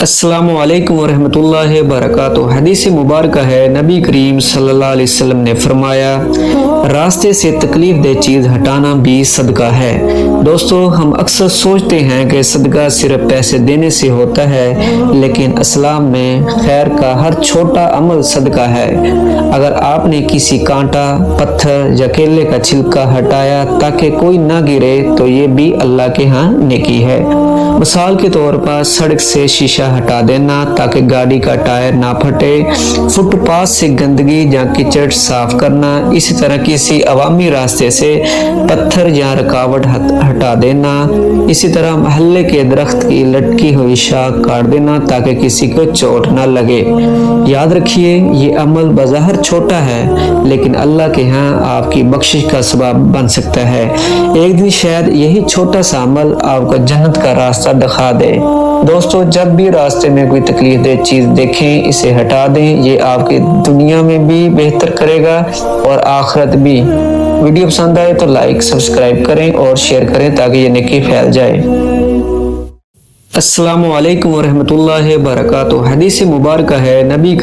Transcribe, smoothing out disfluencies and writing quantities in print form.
अस्सलामु अलैकुम वरहमतुल्लाहि वबरकातुहू। हदीस मुबारक है, नबी करीम सल्लल्लाहु अलैहि वसल्लम ने फरमाया, रास्ते से तकलीफ दे चीज़ हटाना भी सदका है। दोस्तों, हम अक्सर सोचते हैं कि सदका सिर्फ पैसे देने से होता है, लेकिन इस्लाम में खैर का हर छोटा अमल सदका है। अगर आपने किसी कांटा, पत्थर या केले का छिलका हटाया ताकि कोई ना गिरे, तो ये भी अल्लाह के यहाँ नेकी है। मिसाल के तौर पर सड़क से शीशा हटा देना ताकि गाड़ी का टायर ना फटे, फुटपाथ से गंदगी या कीचड़ साफ करना, इसी तरह किसी अवामी रास्ते से पत्थर या रुकावट हटा देना, इसी तरह महल्ले के दरख्त की लटकी हुई शाख काट देना ताकि किसी को चोट ना लगे। याद रखिए, ये अमल बज़ाहिर छोटा है, लेकिन अल्लाह के यहाँ आपकी बख्शिश का सबब बन सकता है। एक दिन शायद यही छोटा सा अमल आपको जन्नत का रास्ता दिखा दे। दोस्तों, जब भी रास्ते में कोई तकलीफ दे चीज़ देखें, इसे हटा दें। ये आपकी दुनिया में भी बेहतर करेगा और आखिरत भी। वीडियो पसंद आए तो लाइक, सब्सक्राइब करें और शेयर करें ताकि ये नेकी फैल जाए। अस्सलामु अलैकुम वरहमतुल्लाहि वबरकातुहू। हदीस मुबारक है, नबी